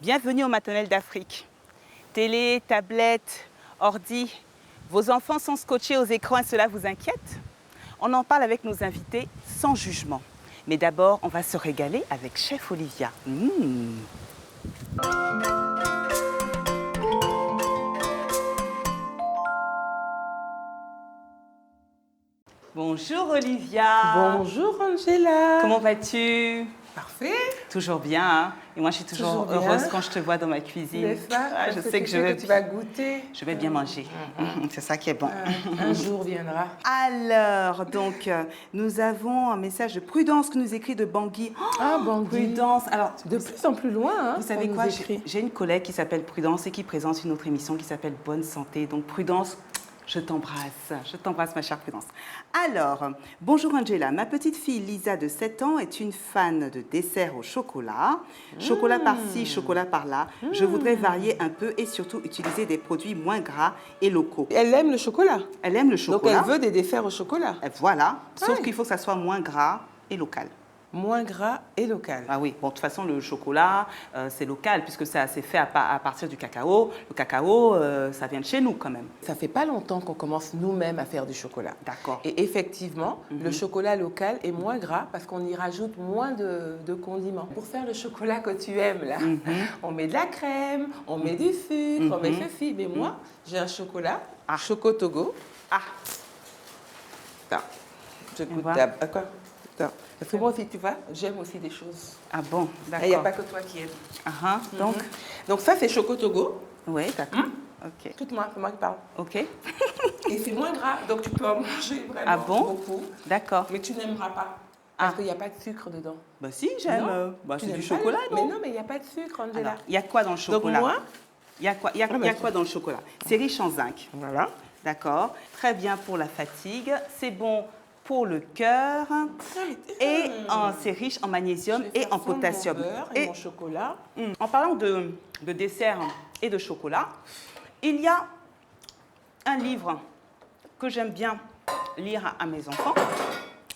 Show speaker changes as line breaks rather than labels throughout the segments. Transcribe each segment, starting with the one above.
Bienvenue au maternel d'Afrique. Télé, tablette, ordi, vos enfants sont scotchés aux écrans et cela vous inquiète? On en parle avec nos invités sans jugement. Mais d'abord, on va se régaler avec Chef Olivia. Bonjour Olivia.
Bonjour Angela.
Comment vas-tu?
Parfait.
Toujours bien, hein? Et moi, je suis toujours heureuse quand je te vois dans ma cuisine.
N'est-ce pas?
Ah, je sais que
tu vas goûter.
Je vais bien manger. C'est ça qui est bon.
Un jour viendra.
Alors, donc, nous avons un message de Prudence que nous écrit de Bangui.
Ah, Bangui.
Prudence. Alors,
De plus en plus loin, hein.
vous savez quoi? J'ai une collègue qui s'appelle Prudence et qui présente une autre émission qui s'appelle Bonne Santé. Donc, Prudence, je t'embrasse ma chère Prudence. Alors, bonjour Angela, ma petite fille Lisa de 7 ans est une fan de desserts au chocolat. Chocolat par-ci, chocolat par-là. Je voudrais varier un peu et surtout utiliser des produits moins gras et locaux.
Elle aime le chocolat.
Elle aime le chocolat.
Donc elle veut des desserts au chocolat.
Voilà, sauf qu'il faut que ça soit moins gras et local.
Moins gras et local.
Ah oui, bon, de toute façon, le chocolat, c'est local puisque ça c'est fait à partir du cacao. Le cacao, ça vient de chez nous quand même.
Ça fait pas longtemps qu'on commence nous-mêmes à faire du chocolat.
D'accord.
Et effectivement, le chocolat local est moins gras parce qu'on y rajoute moins de condiments. Pour faire le chocolat que tu aimes, là, on met de la crème, on met du sucre, on met ceci. Mais moi, j'ai un chocolat, Choco Togo.
Ah,
Attends, je goûte
Voilà.
à quoi? Attends. Parce que moi aussi, tu vois, j'aime aussi des choses.
ah bon, d'accord.
Il n'y a pas que toi qui aimes.
Donc,
Donc ça, c'est Choco Togo.
oui, d'accord. Ok.
Écoute-moi, c'est moi qui parle.
Ok.
Et c'est moins gras, donc tu peux en manger vraiment
Ah bon?
beaucoup.
D'accord.
Mais tu n'aimeras pas. Parce qu'il n'y a pas de sucre dedans.
Bah si, j'aime.
Non,
Bah,
tu
c'est du
n'aimes pas
chocolat,
le-
non?
Mais non, mais il n'y a pas de sucre, Angela.
Alors, il y a quoi dans le chocolat?
Donc moi,
Il y a quoi, il y a quoi dans le chocolat? C'est riche en zinc.
voilà.
D'accord. Très bien pour la fatigue. C'est bon pour le cœur. Et c'est riche en magnésium
Je vais
et
faire
en
fondre
potassium.
mon beurre et mon chocolat.
En parlant de dessert et de chocolat, il y a un livre que j'aime bien lire à mes enfants.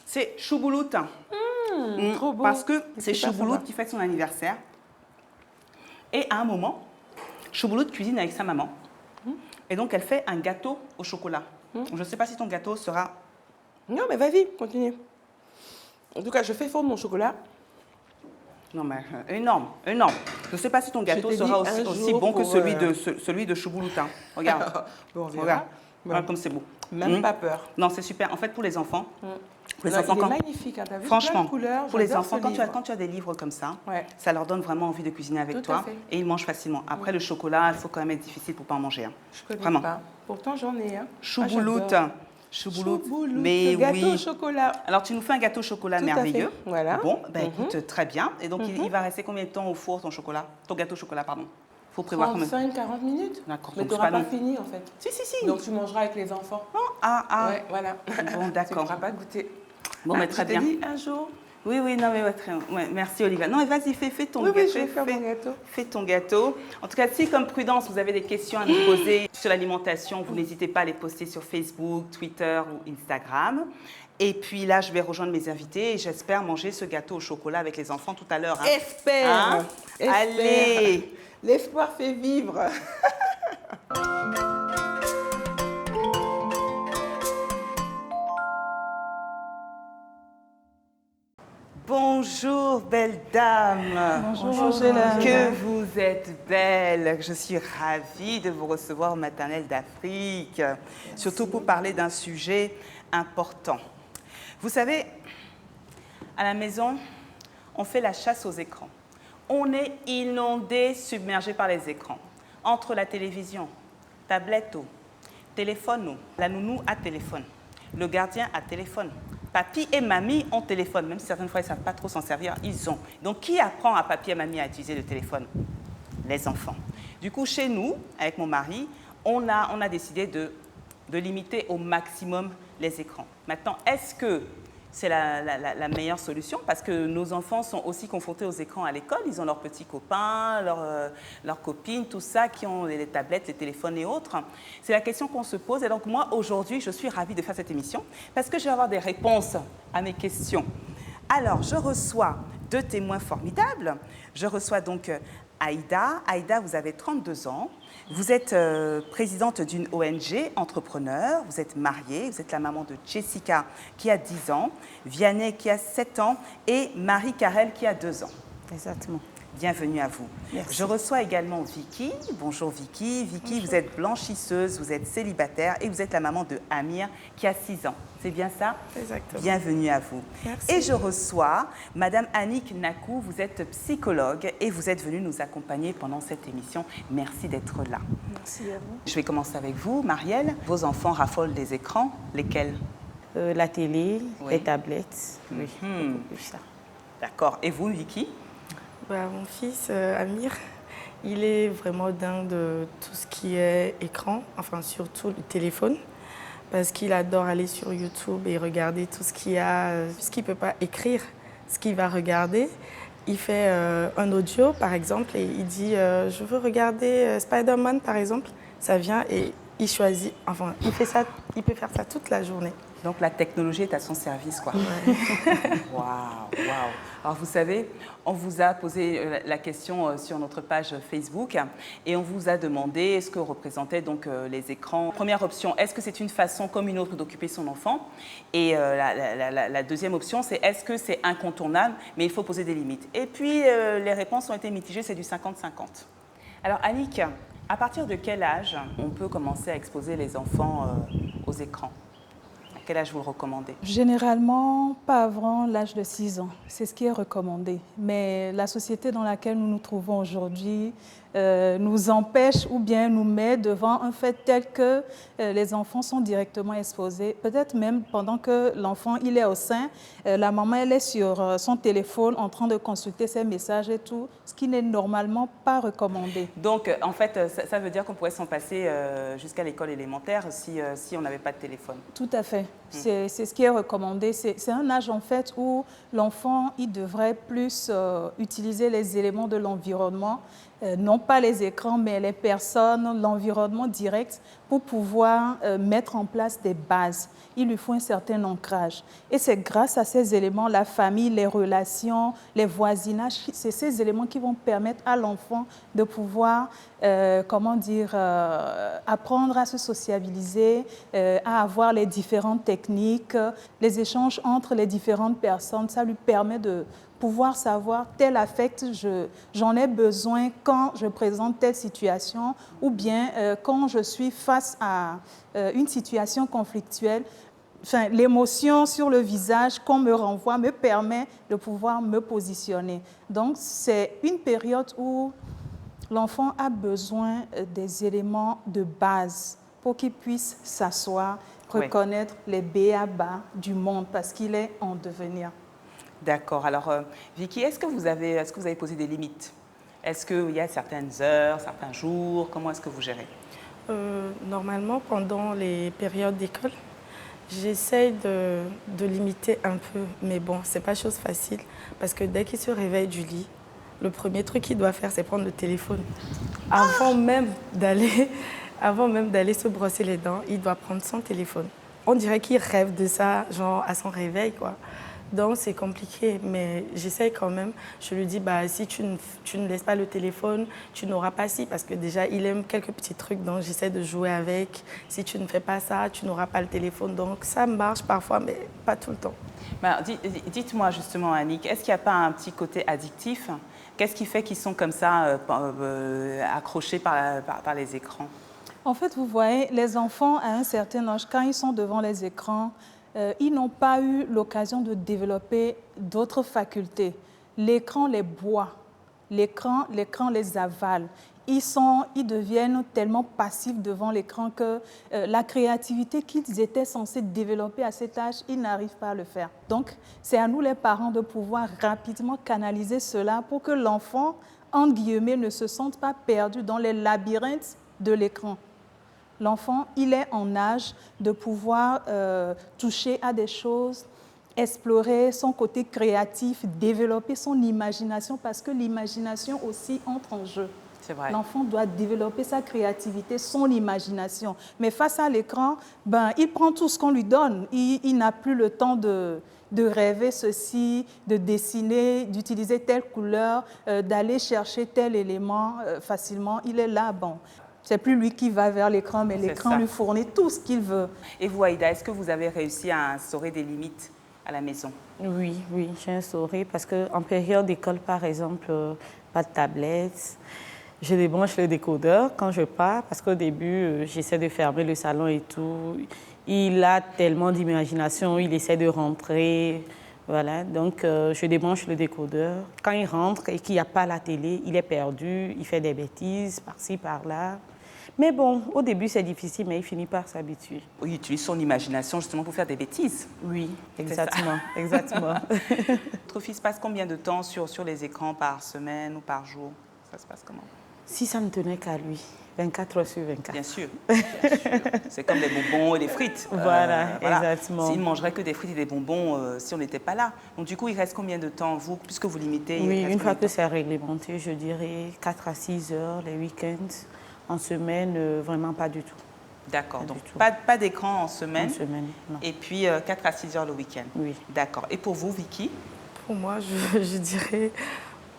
C'est Chouboulout.
Trop beau.
Parce que c'est
super
Chouboulout
sympa.
qui fête son anniversaire. Et à un moment, Chouboulout cuisine avec sa maman. Et donc, elle fait un gâteau au chocolat. Je ne sais pas si ton gâteau sera...
Non, mais vas-y, continue. En tout cas, je fais fondre mon chocolat.
Non, mais énorme, énorme. Je ne sais pas si ton gâteau
t'ai
sera
dit un
aussi
jour
bon que
pour,
celui de Chouboulout. Hein. Regarde,
Bon, on verra.
regarde.
Bon.
Regarde comme c'est beau.
Même pas peur.
Non, c'est super. En fait, pour les enfants, pour les
Non,
enfants,
il est
quand-
magnifique, hein, t'as vu,
franchement,
plein de couleurs,
pour les
j'adore
enfants,
ce
quand
livre.
tu as des livres comme ça,
Ouais.
ça leur donne vraiment envie de cuisiner avec
Tout
toi
à fait.
et ils mangent facilement. Après, le chocolat, il faut quand même être difficile pour pas en manger. Hein.
Je connais
Vraiment.
pas. Pourtant, j'en ai, hein.
Chouboulout,
Ah, j'adore.
Chouboulout,
Chouboulout,
mais
le gâteau
oui.
au chocolat.
Alors, tu nous fais un gâteau au chocolat
Tout à
merveilleux.
fait, voilà.
Bon, ben écoute, très bien. Et donc, il va rester combien de temps au four, ton chocolat? Ton gâteau au chocolat, pardon. Faut prévoir combien?
35-40 minutes.
D'accord,
Mais
donc
tu
c'est
n'auras
pas
pas
long.
fini, en fait.
Si.
Donc, tu mangeras avec les enfants. Ouais, voilà.
Bon,
Tu
d'accord.
ne pourras pas goûter.
Bon, mais très bien.
Je t'ai dit un jour.
Oui, non, mais ouais, ouais, merci Olivia. Non, mais vas-y, fais ton
Oui,
gâteau.
je vais faire mon gâteau.
Fais ton gâteau. En tout cas, si comme Prudence, vous avez des questions à nous poser sur l'alimentation, vous n'hésitez pas à les poster sur Facebook, Twitter ou Instagram. Et puis là, je vais rejoindre mes invités et j'espère manger ce gâteau au chocolat avec les enfants tout à l'heure. Hein.
Espère.
Hein?
Espère.
Allez.
L'espoir fait vivre.
Bonjour, belle dame.
Bonjour, Angela.
Que vous êtes belle. Je suis ravie de vous recevoir au maternel d'Afrique, surtout pour parler d'un sujet important. Vous savez, à la maison, on fait la chasse aux écrans. On est inondé, submergé par les écrans. Entre la télévision, tablette, téléphone, la nounou a téléphone, le gardien a téléphone. Papy et mamie ont téléphone, même si certaines fois ils ne savent pas trop s'en servir, ils ont. Donc qui apprend à papy et mamie à utiliser le téléphone? Les enfants. Du coup, chez nous, avec mon mari, on a décidé de limiter au maximum les écrans. Maintenant, est-ce que c'est la meilleure solution? Parce que nos enfants sont aussi confrontés aux écrans à l'école. Ils ont leurs petits copains, leurs copines, tout ça, qui ont les tablettes, les téléphones et autres. C'est la question qu'on se pose. Et donc moi, aujourd'hui, je suis ravie de faire cette émission parce que je vais avoir des réponses à mes questions. Alors, je reçois deux témoins formidables. Je reçois donc Aïda. Aïda, vous avez 32 ans. Vous êtes présidente d'une ONG, entrepreneur. Vous êtes mariée. Vous êtes la maman de Jessica qui a 10 ans, Vianney qui a 7 ans et Marie-Carelle qui a 2 ans.
Exactement.
Bienvenue à vous.
Merci.
Je reçois également Vicky. Bonjour Vicky. Vicky, bonjour. Vous êtes blanchisseuse, vous êtes célibataire et vous êtes la maman de Amir qui a 6 ans. C'est bien ça?
Exactement.
Bienvenue à vous.
Merci.
Et je reçois Madame Annick Nakou. Vous êtes psychologue et vous êtes venue nous accompagner pendant cette émission. Merci d'être là.
Merci à vous.
Je vais commencer avec vous, Marielle. Vos enfants raffolent des écrans. Lesquels?
La télé,
oui.
Les tablettes. Oui, beaucoup plus ça.
D'accord. Et vous, Vicky?
Mon fils, Amir, il est vraiment dingue de tout ce qui est écran, enfin surtout le téléphone, parce qu'il adore aller sur YouTube et regarder tout ce qu'il y a, ce qu'il ne peut pas écrire, ce qu'il va regarder. Il fait un audio, par exemple, et il dit je veux regarder Spider-Man, par exemple. Ça vient et il choisit, enfin, il peut faire ça toute la journée.
Donc la technologie est à son service, quoi.
Ouais.
Waouh, waouh. Alors vous savez, on vous a posé la question sur notre page Facebook et on vous a demandé ce que représentaient donc les écrans. Première option, est-ce que c'est une façon comme une autre d'occuper son enfant? Et la deuxième option, c'est est-ce que c'est incontournable, mais il faut poser des limites? Et puis les réponses ont été mitigées, c'est du 50-50. Alors Annick, à partir de quel âge on peut commencer à exposer les enfants aux écrans? Quel âge vous le recommandez?
Généralement, pas avant l'âge de 6 ans. C'est ce qui est recommandé. Mais la société dans laquelle nous nous trouvons aujourd'hui nous empêche ou bien nous met devant un fait tel que les enfants sont directement exposés. Peut-être même pendant que l'enfant il est au sein, la maman elle est sur son téléphone en train de consulter ses messages et tout, ce qui n'est normalement pas recommandé.
Donc, en fait, ça veut dire qu'on pourrait s'en passer jusqu'à l'école élémentaire si on n'avait pas de téléphone.
Tout à fait. C'est ce qui est recommandé. C'est un âge, en fait, où l'enfant il devrait plus utiliser les éléments de l'environnement, non pas les écrans, mais les personnes, l'environnement direct, pour pouvoir mettre en place des bases. Il lui faut un certain ancrage. Et c'est grâce à ces éléments, la famille, les relations, les voisinages, c'est ces éléments qui vont permettre à l'enfant de pouvoir, apprendre à se sociabiliser, à avoir les différentes techniques, les échanges entre les différentes personnes. Ça lui permet de pouvoir savoir tel affect, j'en ai besoin quand je présente telle situation ou bien quand je suis face à une situation conflictuelle. Enfin, l'émotion sur le visage qu'on me renvoie me permet de pouvoir me positionner. Donc, c'est une période où l'enfant a besoin des éléments de base pour qu'il puisse s'asseoir, reconnaître les b.a.-ba du monde parce qu'il est en devenir.
D'accord. Alors, Vicky, est-ce que vous avez posé des limites? Est-ce qu'il y a certaines heures, certains jours? Comment est-ce que vous gérez?
Normalement, pendant les périodes d'école, j'essaye de limiter un peu. Mais bon, ce n'est pas chose facile parce que dès qu'il se réveille du lit, le premier truc qu'il doit faire, c'est prendre le téléphone. Avant même d'aller se brosser les dents, il doit prendre son téléphone. On dirait qu'il rêve de ça, genre à son réveil, quoi. Donc, c'est compliqué, mais j'essaie quand même. Je lui dis, si tu ne laisses pas le téléphone, tu n'auras pas ci, parce que déjà, il aime quelques petits trucs, donc j'essaie de jouer avec. Si tu ne fais pas ça, tu n'auras pas le téléphone. Donc, ça marche parfois, mais pas tout le temps.
Dites-moi justement, Annick, est-ce qu'il n'y a pas un petit côté addictif? Qu'est-ce qui fait qu'ils sont comme ça, accrochés par les écrans?
En fait, vous voyez, les enfants, à un certain âge, quand ils sont devant les écrans, ils n'ont pas eu l'occasion de développer d'autres facultés. L'écran les boit, l'écran les avale. Ils deviennent tellement passifs devant l'écran que la créativité qu'ils étaient censés développer à cet âge, ils n'arrivent pas à le faire. Donc, c'est à nous les parents de pouvoir rapidement canaliser cela pour que l'enfant, entre guillemets, ne se sente pas perdu dans les labyrinthes de l'écran. L'enfant, il est en âge de pouvoir toucher à des choses, explorer son côté créatif, développer son imagination, parce que l'imagination aussi entre en jeu.
C'est vrai.
L'enfant doit développer sa créativité, son imagination. Mais face à l'écran, ben, il prend tout ce qu'on lui donne. Il n'a plus le temps de rêver ceci, de dessiner, d'utiliser telle couleur, d'aller chercher tel élément facilement. Il est là, bon. C'est plus lui qui va vers l'écran, mais l'écran lui fournit tout ce qu'il veut.
Et vous, Aïda, est-ce que vous avez réussi à instaurer des limites à la maison?
Oui, j'ai instauré parce qu'en période d'école, par exemple, pas de tablette. Je débranche le décodeur quand je pars parce qu'au début, j'essaie de fermer le salon et tout. Il a tellement d'imagination, il essaie de rentrer. Voilà, donc je débranche le décodeur. Quand il rentre et qu'il n'y a pas la télé, il est perdu, il fait des bêtises par-ci, par-là. Mais bon, au début, c'est difficile, mais il finit par s'habituer.
Oui, il utilise son imagination justement pour faire des bêtises.
Oui, exactement, exactement.
Votre fils passe combien de temps sur les écrans par semaine ou par jour? Ça se passe comment?
Si ça ne tenait qu'à lui, 24 heures sur 24.
Bien sûr, bien sûr. C'est comme des bonbons et des frites.
Voilà, exactement.
S'il ne mangerait que des frites et des bonbons si on n'était pas là. Donc du coup, il reste combien de temps, vous, puisque vous limitez?
Oui, une fois que c'est réglementé, je dirais 4 à 6 heures les week-ends. En semaine, vraiment pas du tout.
D'accord, donc pas d'écran en semaine.
En semaine, non.
Et puis 4 à 6 heures le week-end.
Oui.
D'accord. Et pour vous, Vicky?
Pour moi, je dirais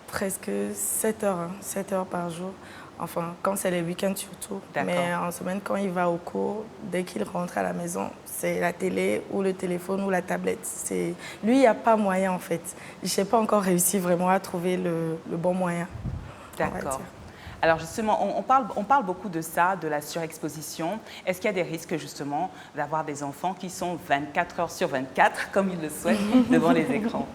presque 7 heures, 7 heures par jour. Enfin, quand c'est les week-ends surtout. Mais en semaine, quand il va au cours, dès qu'il rentre à la maison, c'est la télé ou le téléphone ou la tablette. Lui, il n'y a pas moyen en fait. Je n'ai pas encore réussi vraiment à trouver le bon moyen.
D'accord. Alors justement, on parle beaucoup de ça, de la surexposition. Est-ce qu'il y a des risques justement d'avoir des enfants qui sont 24 heures sur 24, comme ils le souhaitent, devant les écrans?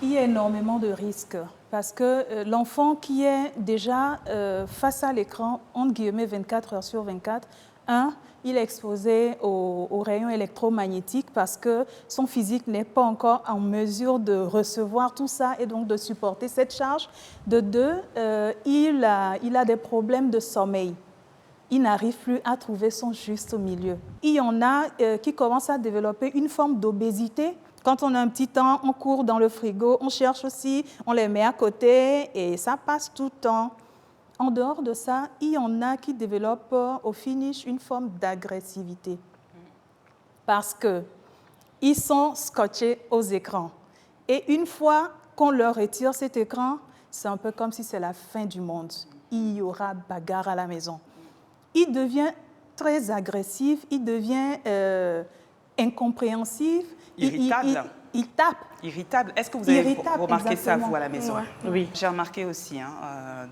Il y a énormément de risques parce que l'enfant qui est déjà face à l'écran, entre guillemets 24 heures sur 24, il est exposé aux rayons électromagnétiques parce que son physique n'est pas encore en mesure de recevoir tout ça et donc de supporter cette charge. De deux, il a des problèmes de sommeil. Il n'arrive plus à trouver son juste milieu. Il y en a qui commencent à développer une forme d'obésité. Quand on a un petit temps, on court dans le frigo, on cherche aussi, on les met à côté et ça passe tout le temps. En dehors de ça, il y en a qui développent au finish une forme d'agressivité parce qu'ils sont scotchés aux écrans. Et une fois qu'on leur retire cet écran, c'est un peu comme si c'est la fin du monde. Il y aura bagarre à la maison. Il devient très agressif, il devient incompréhensif.
Irritable.
Il tape.
Irritable. Est-ce que vous avez remarqué ça, vous, à la maison?
Oui.
J'ai remarqué aussi,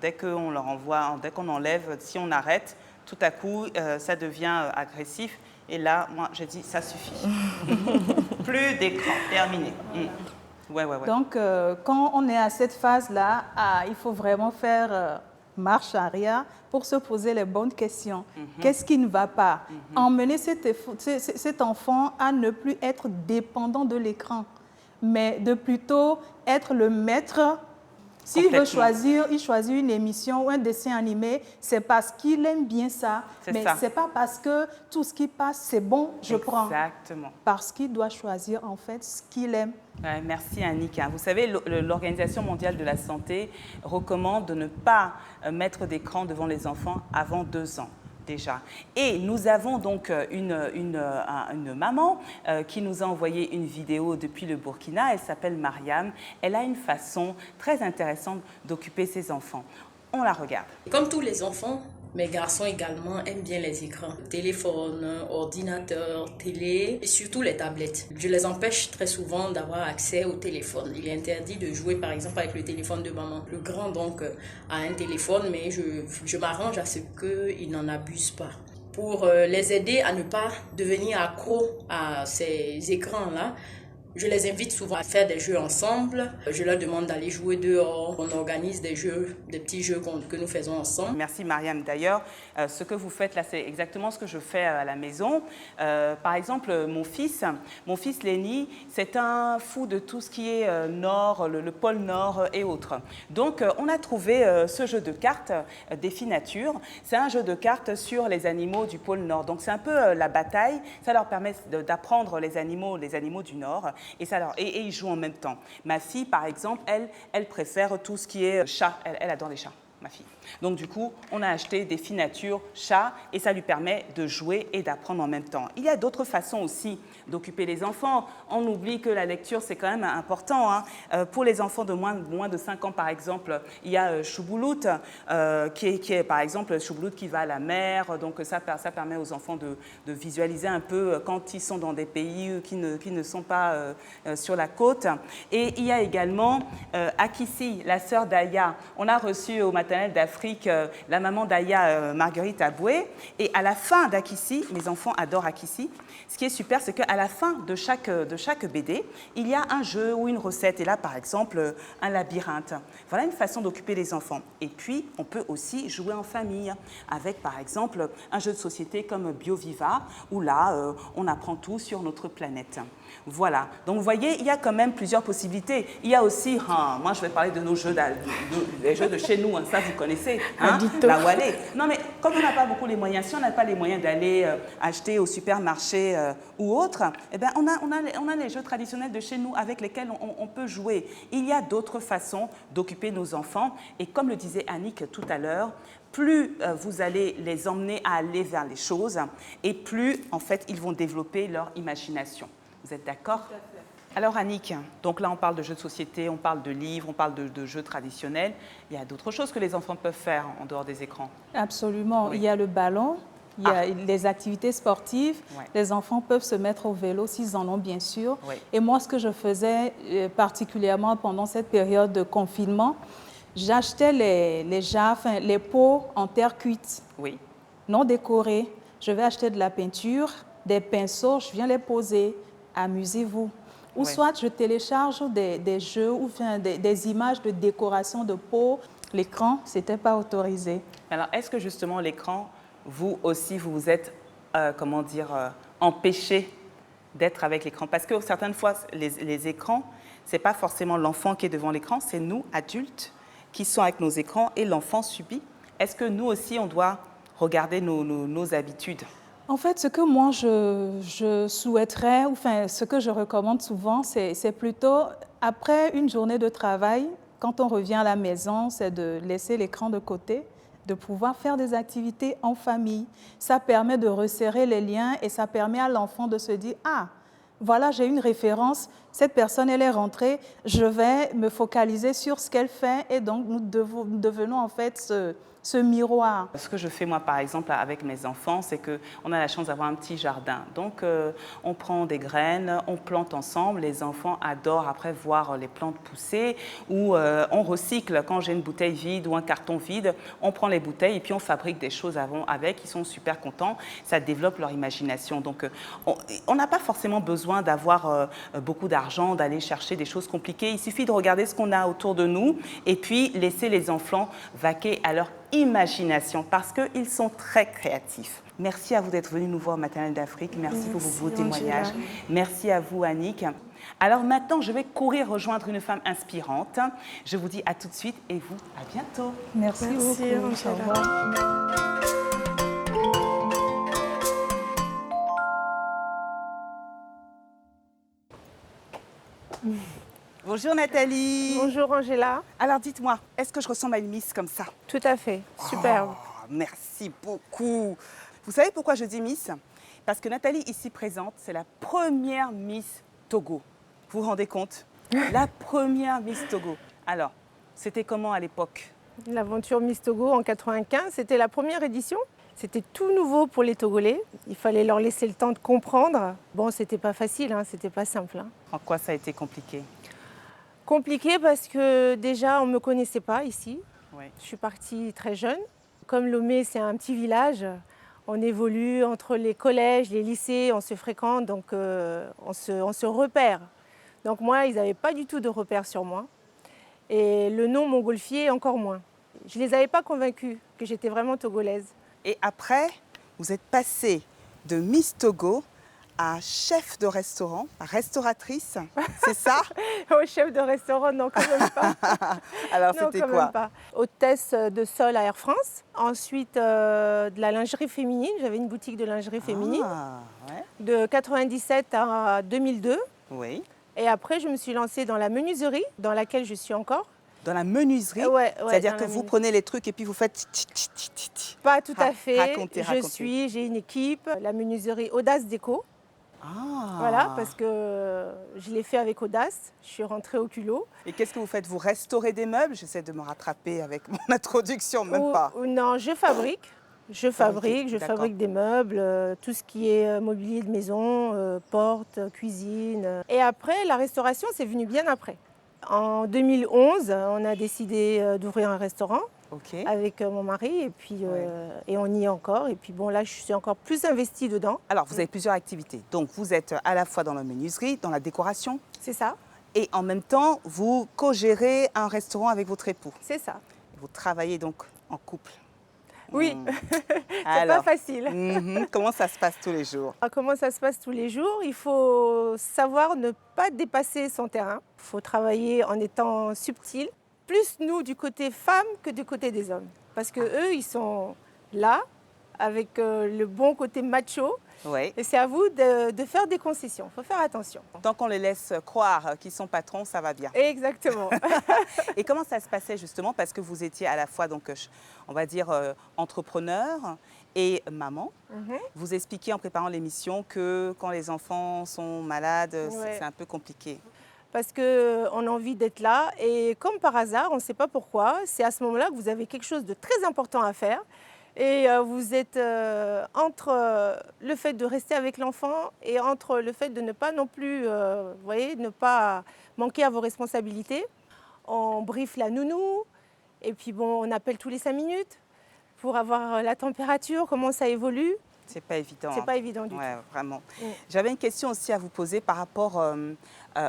dès qu'on leur envoie, dès qu'on enlève, si on arrête, tout à coup, ça devient agressif. Et là, moi, je dis, ça suffit. Plus d'écran, terminé. Ouais.
Donc, quand on est à cette phase-là, il faut vraiment faire marche arrière pour se poser les bonnes questions. Qu'est-ce qui ne va pas? Emmener cet enfant à ne plus être dépendant de l'écran, mais de plutôt être le maître. S'il veut choisir, il choisit une émission ou un dessin animé, c'est parce qu'il aime bien ça. Mais ce n'est pas parce que tout ce qui passe, c'est bon, je prends.
Exactement.
Parce qu'il doit choisir en fait ce qu'il aime.
Ouais, merci Annick. Vous savez, l'Organisation mondiale de la santé recommande de ne pas mettre d'écran devant les enfants avant 2 ans. Déjà. Et nous avons donc une maman qui nous a envoyé une vidéo depuis le Burkina. Elle s'appelle Mariam. Elle a une façon très intéressante d'occuper ses enfants. On la regarde.
Comme tous les enfants, mes garçons également aiment bien les écrans. Téléphone, ordinateur, télé et surtout les tablettes. Je les empêche très souvent d'avoir accès au téléphone. Il est interdit de jouer par exemple avec le téléphone de maman. Le grand donc a un téléphone mais je m'arrange à ce qu'il n'en abuse pas. Pour les aider à ne pas devenir accro à ces écrans-là, je les invite souvent à faire des jeux ensemble. Je leur demande d'aller jouer dehors. On organise des jeux, des petits jeux que nous faisons ensemble.
Merci Mariam. D'ailleurs, ce que vous faites là, c'est exactement ce que je fais à la maison. Par exemple, mon fils Lenny, c'est un fou de tout ce qui est nord, le pôle Nord et autres. Donc, on a trouvé ce jeu de cartes, Défi Nature. C'est un jeu de cartes sur les animaux du pôle Nord. Donc, c'est un peu la bataille. Ça leur permet d'apprendre les animaux du Nord. Et ils jouent en même temps. Ma fille, par exemple, elle préfère tout ce qui est chat. Elle adore les chats, ma fille. Donc du coup, on a acheté des finatures chat et ça lui permet de jouer et d'apprendre en même temps. Il y a d'autres façons aussi d'occuper les enfants. On oublie que la lecture, c'est quand même important, hein. Pour les enfants de moins de 5 ans, par exemple, il y a Chouboulot, qui est, par exemple, Chouboulot qui va à la mer. Donc ça permet aux enfants de visualiser un peu quand ils sont dans des pays qui ne sont pas sur la côte. Et il y a également Akissi, la sœur d'Aya. On a reçu au maternel d'Afrique la maman d'Aya, Marguerite Aboué. Et à la fin d'Akissi, mes enfants adorent Akissi, ce qui est super, c'est qu'à la fin de chaque BD, il y a un jeu ou une recette. Et là, par exemple, un labyrinthe. Voilà une façon d'occuper les enfants. Et puis, on peut aussi jouer en famille avec, par exemple, un jeu de société comme BioViva, où là, on apprend tout sur notre planète. Voilà. Donc, vous voyez, il y a quand même plusieurs possibilités. Il y a aussi, moi, je vais parler de nos jeux, les jeux de chez nous, hein, ça, vous connaissez, hein, la Wallet. Non, mais comme on n'a pas beaucoup les moyens, si on n'a pas les moyens d'aller acheter au supermarché ou autre, eh bien, on a les jeux traditionnels de chez nous avec lesquels on peut jouer. Il y a d'autres façons d'occuper nos enfants. Et comme le disait Annick tout à l'heure, plus vous allez les emmener à aller vers les choses et plus, en fait, ils vont développer leur imagination. Vous êtes d'accord ? Tout à fait. Alors Annick, donc là on parle de jeux de société, on parle de livres, on parle de jeux traditionnels. Il y a d'autres choses que les enfants peuvent faire en dehors des écrans.
Absolument. Oui. Il y a le ballon, il y a les activités sportives. Ouais. Les enfants peuvent se mettre au vélo s'ils en ont bien sûr. Oui. Et moi, ce que je faisais particulièrement pendant cette période de confinement, j'achetais les jarres, les pots en terre cuite, oui, non décorés. Je vais acheter de la peinture, des pinceaux, je viens les poser. Amusez-vous. Ou oui. Soit je télécharge des jeux ou des images de décoration de peau. L'écran, ce n'était pas autorisé.
Alors, est-ce que justement l'écran, vous aussi, vous vous êtes, empêché d'être avec l'écran? Parce que certaines fois, les écrans, ce n'est pas forcément l'enfant qui est devant l'écran, c'est nous, adultes, qui sont avec nos écrans et l'enfant subit. Est-ce que nous aussi, on doit regarder nos habitudes?
En fait, ce que moi, je souhaiterais, enfin, ce que je recommande souvent, c'est plutôt, après une journée de travail, quand on revient à la maison, c'est de laisser l'écran de côté, de pouvoir faire des activités en famille. Ça permet de resserrer les liens et ça permet à l'enfant de se dire « Ah, voilà, j'ai une référence, cette personne, elle est rentrée, je vais me focaliser sur ce qu'elle fait et donc nous devenons en fait ce miroir. »
Ce que je fais moi par exemple avec mes enfants, c'est qu'on a la chance d'avoir un petit jardin. Donc on prend des graines, on plante ensemble, les enfants adorent après voir les plantes pousser ou on recycle quand j'ai une bouteille vide ou un carton vide, on prend les bouteilles et puis on fabrique des choses avec, ils sont super contents, ça développe leur imagination. Donc on n'a pas forcément besoin d'avoir beaucoup d'argent, d'aller chercher des choses compliquées, il suffit de regarder ce qu'on a autour de nous et puis laisser les enfants vaquer à leur imagination parce qu'ils sont très créatifs. Merci à vous d'être venus nous voir au Maternelle d'Afrique. Merci pour vos beaux témoignages. Merci à vous, Annick. Alors maintenant, je vais courir rejoindre une femme inspirante. Je vous dis à tout de suite et vous, à bientôt.
Merci beaucoup. Au revoir.
Bonjour Nathalie.
Bonjour Angela.
Alors dites-moi, est-ce que je ressemble à une Miss comme ça?
Tout à fait, superbe.
Oh, merci beaucoup. Vous savez pourquoi je dis Miss? Parce que Nathalie, ici présente, c'est la première Miss Togo. Vous vous rendez compte? La première Miss Togo. Alors, c'était comment à l'époque?
L'aventure Miss Togo en 95, c'était la première édition. C'était tout nouveau pour les Togolais. Il fallait leur laisser le temps de comprendre. Bon, c'était pas facile, hein, c'était pas simple. Hein.
En quoi ça a été compliqué?
Compliqué parce que déjà, on ne me connaissait pas ici.
Oui.
Je suis partie très jeune. Comme Lomé, c'est un petit village, on évolue entre les collèges, les lycées, on se fréquente, donc on se repère. Donc moi, ils n'avaient pas du tout de repères sur moi. Et le nom Montgolfier, encore moins. Je ne les avais pas convaincus que j'étais vraiment togolaise.
Et après, vous êtes passée de Miss Togo à chef de restaurant, à restauratrice, c'est ça?
Au chef de restaurant, non, quand même pas.
Alors, c'était quoi?
Hôtesse de sol à Air France. Ensuite, de la lingerie féminine. J'avais une boutique de lingerie féminine.
Ouais.
De 97 à 2002.
Oui.
Et après, je me suis lancée dans la menuiserie, dans laquelle je suis encore.
Dans la menuiserie,
Ouais,
c'est-à-dire
dans
que
la
vous
menuiserie.
prenez les trucs et puis vous faites...
Pas tout à fait.
Racontez.
J'ai une équipe, la menuiserie Audace Déco.
Ah.
Voilà, parce que je l'ai fait avec audace. Je suis rentrée au culot.
Et qu'est-ce que vous faites? Vous restaurez des meubles? J'essaie de me rattraper avec mon introduction, même pas.
Non, je fabrique. Je fabrique
d'accord.
des meubles, tout ce qui est mobilier de maison, portes, cuisine. Et après, la restauration, c'est venu bien après. En 2011, on a décidé d'ouvrir un restaurant
Ok.
avec mon mari et on y est encore. Et puis bon, là, je suis encore plus investie dedans.
Alors, vous avez plusieurs activités. Donc, vous êtes à la fois dans la menuiserie, dans la décoration,
C'est ça,
et en même temps, vous co-gérez un restaurant avec votre époux.
c'est ça.
Vous travaillez donc en couple.
Oui, c'est
Alors,
pas facile.
comment ça se passe tous les jours?
Comment ça se passe tous les jours? Il faut savoir ne pas dépasser son terrain. Il faut travailler en étant subtil. Plus nous du côté femmes que du côté des hommes. Parce que eux, ils sont là avec le bon côté macho.
Oui.
Et c'est à vous de faire des concessions. Il faut faire attention.
Tant qu'on les laisse croire qu'ils sont patrons, ça va bien.
Exactement.
Et comment ça se passait justement? Parce que vous étiez à la fois, donc, on va dire, entrepreneur et maman. Vous expliquiez en préparant l'émission que quand les enfants sont malades,
Ouais.
c'est un peu compliqué.
Parce qu'on a envie d'être là. Et comme par hasard, on ne sait pas pourquoi, c'est à ce moment-là que vous avez quelque chose de très important à faire. Et vous êtes entre le fait de rester avec l'enfant et entre le fait de ne pas non plus, vous voyez, ne pas manquer à vos responsabilités. On briefe la nounou et puis bon, on appelle tous les 5 minutes pour avoir la température, comment ça évolue.
C'est pas évident.
C'est pas évident du
Ouais, vraiment.
Mm.
J'avais une question aussi à vous poser par rapport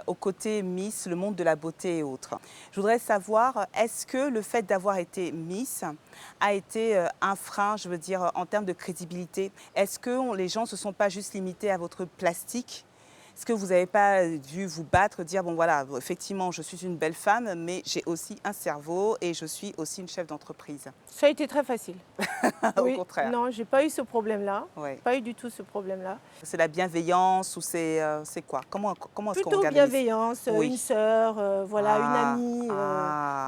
au côté Miss, le monde de la beauté et autres. Je voudrais savoir, est-ce que le fait d'avoir été Miss a été un frein, je veux dire, en termes de crédibilité? Est-ce que les gens ne se sont pas juste limités à votre plastique? Est-ce que vous n'avez pas dû vous battre, dire, bon voilà, effectivement, je suis une belle femme, mais j'ai aussi un cerveau et je suis aussi une chef d'entreprise?
Ça a été très facile.
Au contraire.
Non, j'ai pas eu ce problème-là.
Ouais.
Pas eu du tout ce problème-là.
C'est la bienveillance ou c'est quoi? Comment est-ce qu'on
Plutôt
regarde
bienveillance,
Oui.
une sœur, voilà, une amie,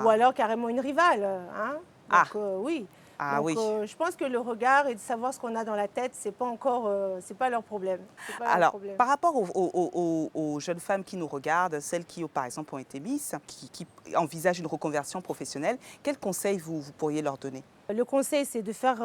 ou alors carrément une rivale. Hein. Donc, oui.
Ah
Donc,
oui.
je pense que le regard et de savoir ce qu'on a dans la tête, c'est pas encore, c'est pas leur problème. C'est pas leur
Alors,
problème.
par rapport aux jeunes femmes qui nous regardent, celles qui, par exemple, ont été Miss, qui envisagent une reconversion professionnelle, quels conseils vous pourriez leur donner?
Le conseil, c'est de faire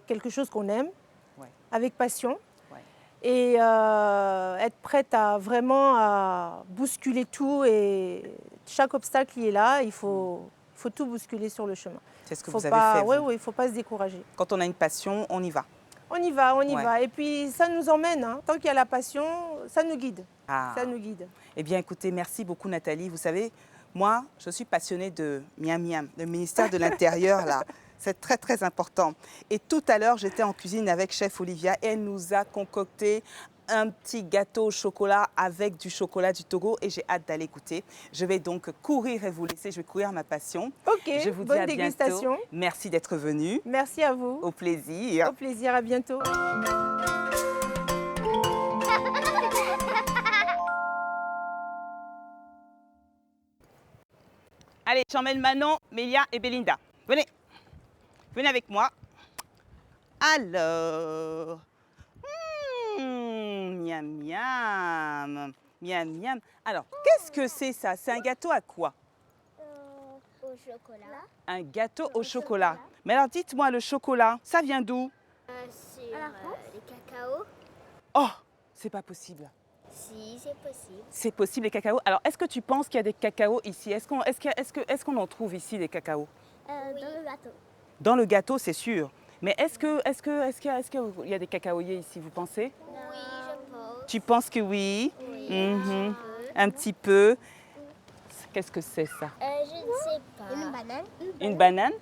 quelque chose qu'on aime,
Ouais.
avec passion,
Ouais.
et être prête à vraiment bousculer tout. Et chaque obstacle qui est là, il faut tout bousculer sur le chemin.
C'est ce que
Faut
vous
pas,
avez fait, vous.
Oui, il ne faut pas se décourager.
Quand on a une passion, on y va.
On y va, on y
Ouais.
va. Et puis, ça nous emmène. Hein. Tant qu'il y a la passion, ça nous guide.
Ah.
Ça nous guide.
Eh bien, écoutez, merci beaucoup, Nathalie. Vous savez, moi, je suis passionnée de Miam Miam, le ministère de l'Intérieur, là. C'est très, très important. Et tout à l'heure, j'étais en cuisine avec chef Olivia et elle nous a concocté un petit gâteau au chocolat avec du chocolat du Togo et j'ai hâte d'aller goûter. Je vais donc courir et vous laisser, je vais courir ma passion.
Ok,
Je vous dis
bonne
à
dégustation.
bientôt. Merci d'être venu.
Merci à vous.
Au plaisir.
Au plaisir, à bientôt.
Allez, j'emmène Manon, Mélia et Belinda. Venez. Venez avec moi. Alors. Miam miam. Miam miam. Alors, qu'est-ce que c'est ça? C'est un gâteau à quoi?
Au chocolat.
Un gâteau au chocolat. Mais alors, dites-moi, le chocolat, ça vient d'où?
Sur les cacao.
Oh, c'est pas possible.
Si, c'est possible.
C'est possible, les cacaos. Alors, est-ce que tu penses qu'il y a des cacaos ici? Est-ce qu'on en trouve ici, des cacaos?
Dans le gâteau.
Dans le gâteau, c'est sûr. Mais est-ce qu'il y a des cacaoyers ici, vous pensez?
Oui, je pense.
Tu penses que oui?
Oui,
Mhm. Un petit peu. Qu'est-ce que c'est ça?
Je ne sais pas. Une banane.
Une banane?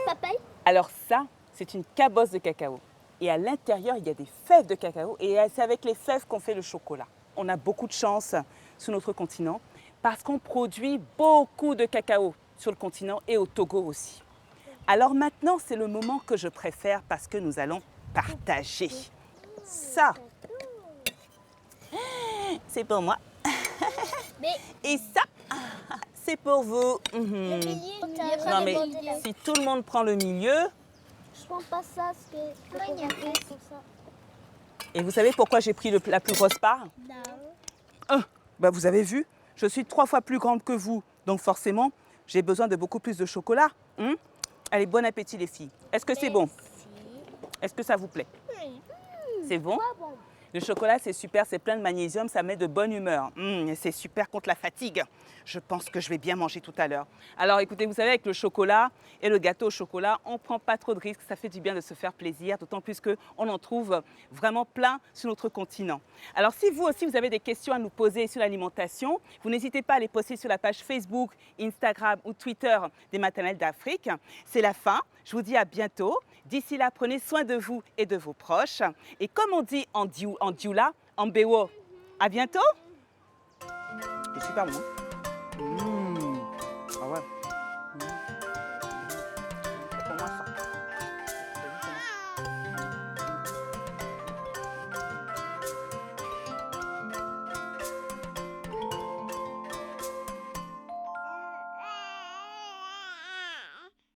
Papaye.
Alors ça, c'est une cabosse de cacao. Et à l'intérieur, il y a des fèves de cacao. Et c'est avec les fèves qu'on fait le chocolat. On a beaucoup de chance sur notre continent parce qu'on produit beaucoup de cacao sur le continent et au Togo aussi. Alors maintenant, c'est le moment que je préfère parce que nous allons partager. Ça, c'est pour moi.
Mais
Et ça, C'est pour vous. Mhm. Non, mais si tout le monde prend le milieu...
Je prends pas ça parce que moi, il y a plus pour ça.
Et vous savez pourquoi j'ai pris la plus grosse part?
Non.
Bah, vous avez vu, je suis 3 fois plus grande que vous. Donc forcément, j'ai besoin de beaucoup plus de chocolat. Allez, bon appétit les filles. Est-ce que c'est bon? Est-ce que ça vous plaît? C'est bon? Le chocolat, c'est super, c'est plein de magnésium, ça met de bonne humeur. C'est super contre la fatigue. Je pense que je vais bien manger tout à l'heure. Alors écoutez, vous savez, avec le chocolat et le gâteau au chocolat, on ne prend pas trop de risques, ça fait du bien de se faire plaisir, d'autant plus qu'on en trouve vraiment plein sur notre continent. Alors si vous aussi, vous avez des questions à nous poser sur l'alimentation, vous n'hésitez pas à les poster sur la page Facebook, Instagram ou Twitter des Maternelles d'Afrique. C'est la fin, je vous dis à bientôt. D'ici là, prenez soin de vous et de vos proches. Et comme on dit en Dioula, en Béwo, à bientôt. C'est super bon.